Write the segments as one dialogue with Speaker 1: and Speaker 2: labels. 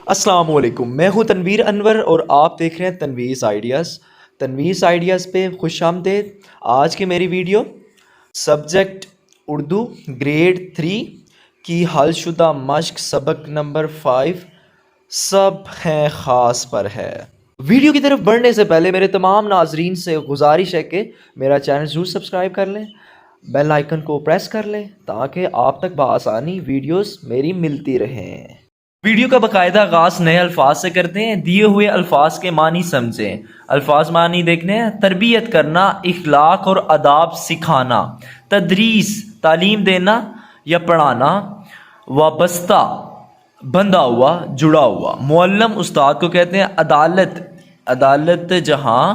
Speaker 1: السلام علیکم، میں ہوں تنویر انور اور آپ دیکھ رہے ہیں تنویز آئیڈیاز۔ تنویز آئیڈیاز پہ خوش آمدید۔ آج کی میری ویڈیو سبجیکٹ اردو گریڈ 3 کی حل شدہ مشق سبق نمبر 5 سب ہیں خاص پر ہے۔ ویڈیو کی طرف بڑھنے سے پہلے میرے تمام ناظرین سے گزارش ہے کہ میرا چینل ضرور سبسکرائب کر لیں، بیل آئیکن کو پریس کر لیں تاکہ آپ تک بآسانی ویڈیوز میری ملتی رہیں۔ ویڈیو کا باقاعدہ آغاز نئے الفاظ سے کرتے ہیں۔ دیے ہوئے الفاظ کے معنی سمجھیں۔ الفاظ معنی دیکھنے ہیں۔ تربیت کرنا، اخلاق اور آداب سکھانا۔ تدریس، تعلیم دینا یا پڑھانا۔ وابستہ، بندھا ہوا، جڑا ہوا۔ معلم، استاد کو کہتے ہیں۔ عدالت، عدالت جہاں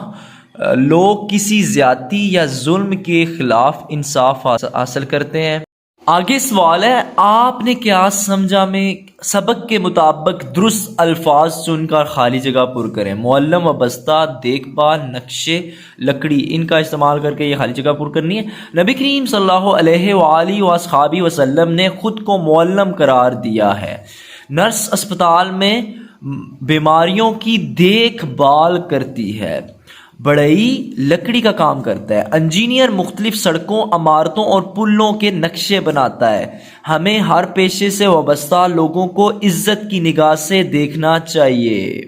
Speaker 1: لوگ کسی زیادتی یا ظلم کے خلاف انصاف حاصل کرتے ہیں۔ آگے سوال ہے، آپ نے کیا سمجھا میں سبق کے مطابق درست الفاظ چن کر خالی جگہ پر کریں۔ معلم، وابستہ، دیکھ بھال، نقشے، لکڑی، ان کا استعمال کر کے یہ خالی جگہ پر کرنی ہے۔ نبی کریم صلی اللہ علیہ وآلہ وصحبہ وسلم نے خود کو معلم قرار دیا ہے۔ نرس اسپتال میں بیماریوں کی دیکھ بھال کرتی ہے۔ بڑھئی لکڑی کا کام کرتا ہے۔ انجینئر مختلف سڑکوں، عمارتوں اور پلوں کے نقشے بناتا ہے۔ ہمیں ہر پیشے سے وابستہ لوگوں کو عزت کی نگاہ سے دیکھنا چاہیے۔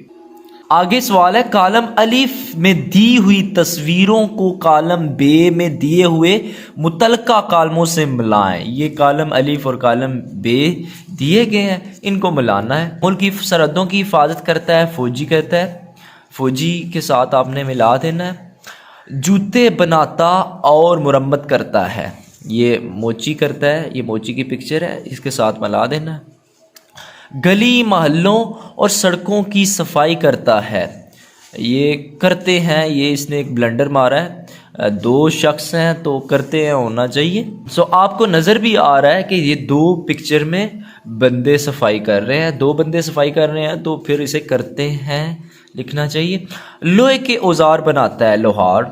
Speaker 1: آگے سوال ہے، کالم الف میں دی ہوئی تصویروں کو کالم ب میں دیے ہوئے متعلقہ کالموں سے ملائیں۔ یہ کالم الف اور کالم ب دیے گئے ہیں، ان کو ملانا ہے۔ ملک کی سرحدوں کی حفاظت کرتا ہے، فوجی کہتا ہے، فوجی کے ساتھ آپ نے ملا دینا ہے۔ جوتے بناتا اور مرمت کرتا ہے، یہ موچی کرتا ہے، یہ موچی کی پکچر ہے، اس کے ساتھ ملا دینا ہے۔ گلی محلوں اور سڑکوں کی صفائی کرتا ہے، یہ کرتے ہیں، یہ اس نے ایک بلنڈر مارا ہے، دو شخص ہیں تو کرتے ہیں ہونا چاہیے۔ آپ کو نظر بھی آ رہا ہے کہ یہ دو پکچر میں بندے صفائی کر رہے ہیں، دو بندے صفائی کر رہے ہیں تو پھر اسے کرتے ہیں لکھنا چاہیے۔ لوہے کے اوزار بناتا ہے، لوہار۔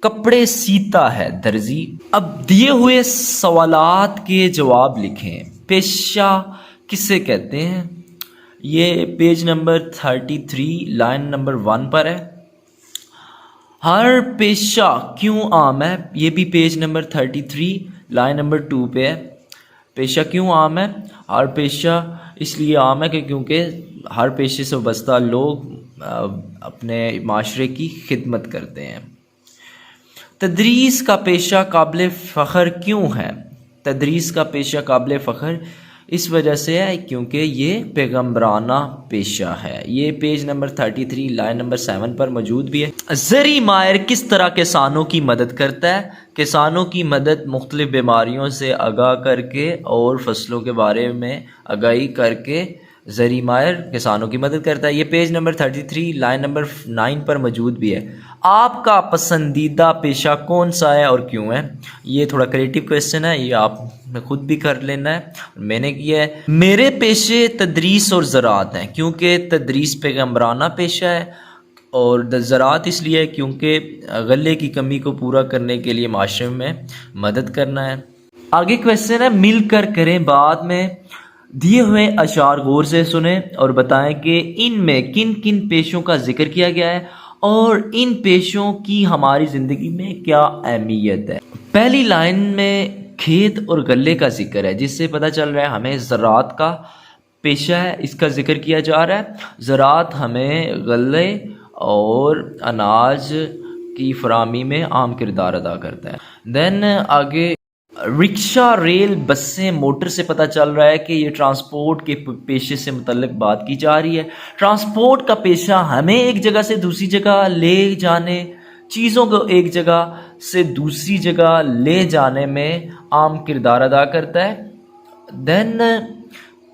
Speaker 1: کپڑے سیتا ہے، درزی۔ اب دیے ہوئے سوالات کے جواب لکھیں۔ پیشہ کسے کہتے ہیں؟ یہ پیج نمبر 33 لائن نمبر 1 پر ہے۔ ہر پیشہ کیوں عام ہے؟ یہ بھی پیج نمبر 33 لائن نمبر 2 پہ ہے۔ پیشہ کیوں عام ہے؟ ہر پیشہ اس لیے عام ہے کہ کیونکہ ہر پیشے سے وابستہ لوگ اپنے معاشرے کی خدمت کرتے ہیں۔ تدریس کا پیشہ قابل فخر کیوں ہے؟ تدریس کا پیشہ قابل فخر اس وجہ سے ہے کیونکہ یہ پیغمبرانہ پیشہ ہے۔ یہ پیج نمبر 33 لائن نمبر 7 پر موجود بھی ہے۔ زرعی ماہر کس طرح کسانوں کی مدد کرتا ہے؟ کسانوں کی مدد مختلف بیماریوں سے آگاہ کر کے اور فصلوں کے بارے میں آگاہی کر کے زرعی ماہر کسانوں کی مدد کرتا ہے۔ یہ پیج نمبر 33 لائن نمبر 9 پر موجود بھی ہے۔ آپ کا پسندیدہ پیشہ کون سا ہے اور کیوں ہے؟ یہ تھوڑا کریٹیو کویسچن ہے، یہ آپ نے خود بھی کر لینا ہے، میں نے کیا ہے۔ میرے پیشے تدریس اور زراعت ہیں کیونکہ تدریس پیغمبرانہ پیشہ ہے، اور زراعت اس لیے ہے کیونکہ غلے کی کمی کو پورا کرنے کے لیے معاشرے میں مدد کرنا ہے۔ آگے کویسچن ہے، مل کر کریں بعد میں دیے ہوئے اشعار غور سے سنیں اور بتائیں کہ ان میں کن کن پیشوں کا ذکر کیا گیا ہے اور ان پیشوں کی ہماری زندگی میں کیا اہمیت ہے۔ پہلی لائن میں کھیت اور غلے کا ذکر ہے، جس سے پتہ چل رہا ہے ہمیں زراعت کا پیشہ ہے، اس کا ذکر کیا جا رہا ہے۔ زراعت ہمیں غلے اور اناج کی فراہمی میں اہم کردار ادا کرتا ہے۔ دین آگے رکشہ، ریل، بسیں، موٹر سے پتہ چل رہا ہے کہ یہ ٹرانسپورٹ کے پیشے سے متعلق بات کی جا رہی ہے۔ ٹرانسپورٹ کا پیشہ ہمیں ایک جگہ سے دوسری جگہ لے جانے، چیزوں کو ایک جگہ سے دوسری جگہ لے جانے میں اہم کردار ادا کرتا ہے۔ دین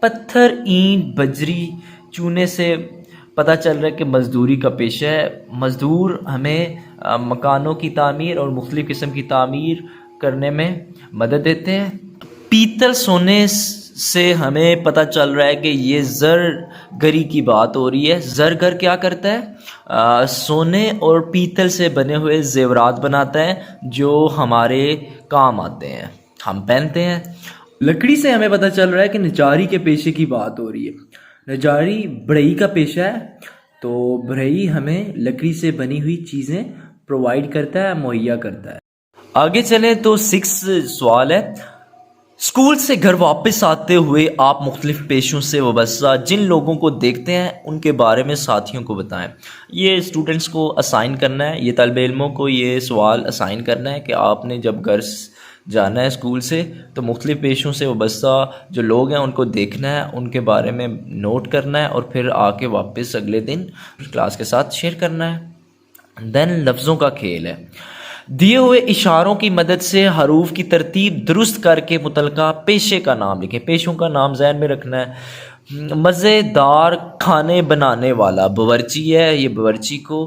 Speaker 1: پتھر، اینٹ، بجری، چونے سے پتہ چل رہا ہے کہ مزدوری کا پیشہ ہے۔ مزدور ہمیں مکانوں کی تعمیر اور مختلف قسم کی تعمیر کرنے میں مدد دیتے ہیں۔ پیتل، سونے سے ہمیں پتہ چل رہا ہے کہ یہ زرگری کی بات ہو رہی ہے۔ زرگر کیا کرتا ہے؟ سونے اور پیتل سے بنے ہوئے زیورات بناتا ہے جو ہمارے کام آتے ہیں، ہم پہنتے ہیں۔ لکڑی سے ہمیں پتہ چل رہا ہے کہ نجاری کے پیشے کی بات ہو رہی ہے۔ نجاری بڑھئی کا پیشہ ہے، تو بڑھئی ہمیں لکڑی سے بنی ہوئی چیزیں پرووائڈ کرتا ہے، مہیا کرتا ہے۔ آگے چلیں تو 6 سوال ہے، اسکول سے گھر واپس آتے ہوئے آپ مختلف پیشوں سے وابستہ جن لوگوں کو دیکھتے ہیں ان کے بارے میں ساتھیوں کو بتائیں۔ یہ اسٹوڈنٹس کو اسائن کرنا ہے، یہ طالب علموں کو یہ سوال اسائن کرنا ہے کہ آپ نے جب گھر جانا ہے اسکول سے تو مختلف پیشوں سے وابستہ جو لوگ ہیں ان کو دیکھنا ہے، ان کے بارے میں نوٹ کرنا ہے اور پھر آ کے واپس اگلے دن کلاس کے ساتھ شیئر کرنا ہے۔ دین لفظوں کا کھیل ہے، دیے ہوئے اشاروں کی مدد سے حروف کی ترتیب درست کر کے متعلقہ پیشے کا نام لکھیں۔ پیشوں کا نام ذہن میں رکھنا ہے۔ مزیدار کھانے بنانے والا باورچی ہے، یہ باورچی کو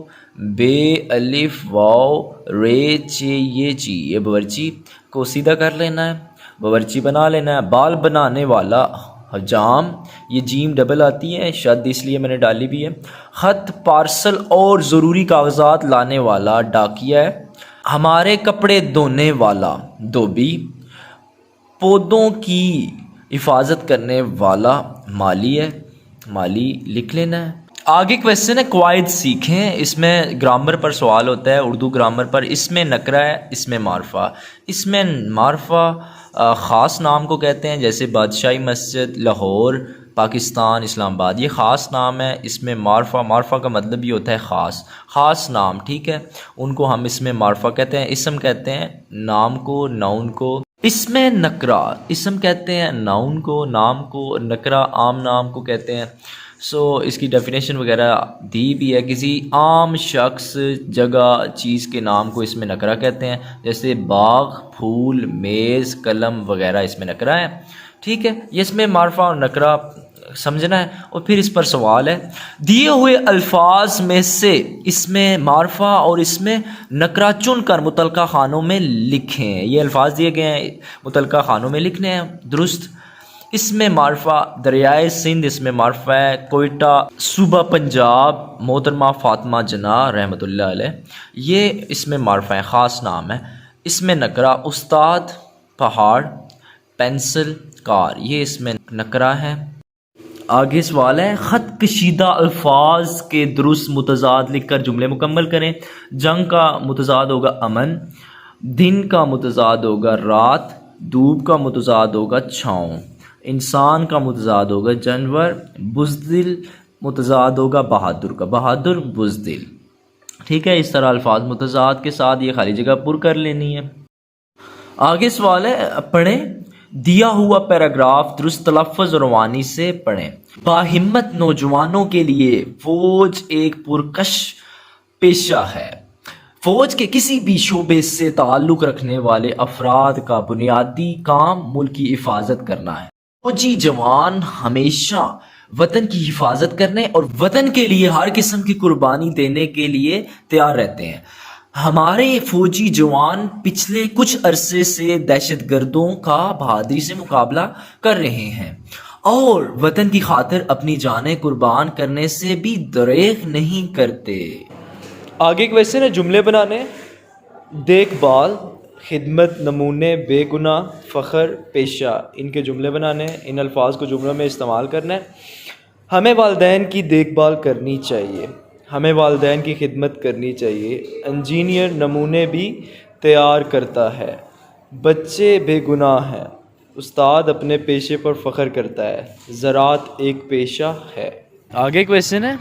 Speaker 1: بے الف واو رے چے یہ چی، یہ باورچی کو سیدھا کر لینا ہے، باورچی بنا لینا ہے۔ بال بنانے والا حجام، یہ جیم ڈبل آتی ہے، شد اس لیے میں نے ڈالی بھی ہے۔ خط پارسل اور ضروری کاغذات لانے والا ڈاکیا ہے۔ ہمارے کپڑے دھونے والا دھوبی۔ پودوں کی حفاظت کرنے والا مالی ہے، مالی لکھ لینا ہے۔ آگے کویسچن ہے، قواعد سیکھیں، اس میں گرامر پر سوال ہوتا ہے، اردو گرامر پر۔ اس میں نکرہ ہے، اس میں معرفہ۔ اس میں معرفہ خاص نام کو کہتے ہیں، جیسے بادشاہی مسجد، لاہور، پاکستان، اسلام آباد، یہ خاص نام ہے۔ اس میں معرفہ کا مطلب یہ ہوتا ہے خاص نام، ٹھیک ہے، ان کو ہم اس میں معرفہ کہتے ہیں۔ اسم کہتے ہیں نام کو، ناؤن کو۔ اس میں نکرہ، اسم کہتے ہیں ناؤن کو، نام کو، نکرہ عام نام کو کہتے ہیں۔ اس کی ڈیفینیشن وغیرہ دی بھی ہے، کسی عام شخص، جگہ، چیز کے نام کو اس میں نکرہ کہتے ہیں، جیسے باغ، پھول، میز، قلم وغیرہ اس میں نکرہ ہے، ٹھیک ہے۔ یہ اس میں معرفہ اور نکرہ سمجھنا ہے۔ اور پھر اس پر سوال ہے، دیے ہوئے الفاظ میں سے اس میں معرفہ اور اس میں نکرہ چن کر متعلقہ خانوں میں لکھیں۔ یہ الفاظ دیے گئے ہیں، متعلقہ خانوں میں لکھنے ہیں، درست۔ اس میں معرفہ دریائے سندھ، اس میں معرفہ ہے کوئٹہ، صوبہ پنجاب، محترمہ فاطمہ جناح رحمۃ اللہ علیہ، یہ اس میں معرفہ ہے، خاص نام ہے۔ اس میں نکرہ استاد، پہاڑ، پینسل، کار، یہ اس میں نکرہ ہے۔ آگے سوال ہے، خط کشیدہ الفاظ کے درست متضاد لکھ کر جملے مکمل کریں۔ جنگ کا متضاد ہوگا امن، دن کا متضاد ہوگا رات، دھوپ کا متضاد ہوگا چھاؤں، انسان کا متضاد ہوگا جانور، بزدل متضاد ہوگا بہادر کا، بہادر بزدل، ٹھیک ہے۔ اس طرح الفاظ متضاد کے ساتھ یہ خالی جگہ پر کر لینی ہے۔ آگے سوال ہے، پڑھیں، دیا ہوا پیراگراف درست تلفظ اور روانی سے پڑھیں۔ باہمت نوجوانوں کے لیے فوج ایک پرکش پیشہ ہے۔ فوج کے کسی بھی شعبے سے تعلق رکھنے والے افراد کا بنیادی کام ملک کی حفاظت کرنا ہے۔ فوجی جوان ہمیشہ وطن کی حفاظت کرنے اور وطن کے لیے ہر قسم کی قربانی دینے کے لیے تیار رہتے ہیں۔ ہمارے فوجی جوان پچھلے کچھ عرصے سے دہشت گردوں کا بہادری سے مقابلہ کر رہے ہیں اور وطن کی خاطر اپنی جانیں قربان کرنے سے بھی دریغ نہیں کرتے۔ آگے کویسچن ہے، جملے بنانے، دیکھ بھال، خدمت، نمونے، بے گناہ، فخر، پیشہ، ان کے جملے بنانے، ان الفاظ کو جملوں میں استعمال کرنا ہے۔ ہمیں والدین کی دیکھ بھال کرنی چاہیے، ہمیں والدین کی خدمت کرنی چاہیے۔ انجینئر نمونے بھی تیار کرتا ہے، بچے بے گناہ ہیں، استاد اپنے پیشے پر فخر کرتا ہے، زراعت ایک پیشہ ہے۔ آگے کویسچن ہے،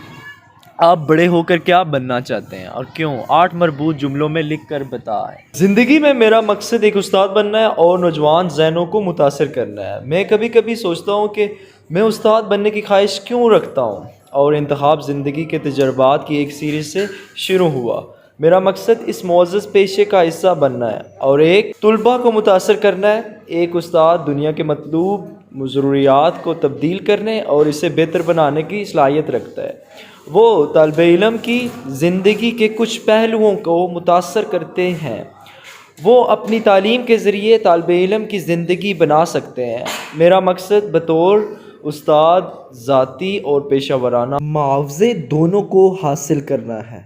Speaker 1: آپ بڑے ہو کر کیا بننا چاہتے ہیں اور کیوں؟ 8 مربوط جملوں میں لکھ کر بتائیں۔ زندگی میں میرا مقصد ایک استاد بننا ہے اور نوجوان ذہنوں کو متاثر کرنا ہے۔ میں کبھی کبھی سوچتا ہوں کہ میں استاد بننے کی خواہش کیوں رکھتا ہوں، اور انتخاب زندگی کے تجربات کی ایک سیریز سے شروع ہوا۔ میرا مقصد اس معزز پیشے کا حصہ بننا ہے اور ایک طلباء کو متاثر کرنا ہے۔ ایک استاد دنیا کے مطلوب ضروریات کو تبدیل کرنے اور اسے بہتر بنانے کی صلاحیت رکھتا ہے۔ وہ طالب علم کی زندگی کے کچھ پہلوؤں کو متاثر کرتے ہیں۔ وہ اپنی تعلیم کے ذریعے طالب علم کی زندگی بنا سکتے ہیں۔ میرا مقصد بطور استاد ذاتی اور پیشہ ورانہ معاوضے دونوں کو حاصل کرنا ہے۔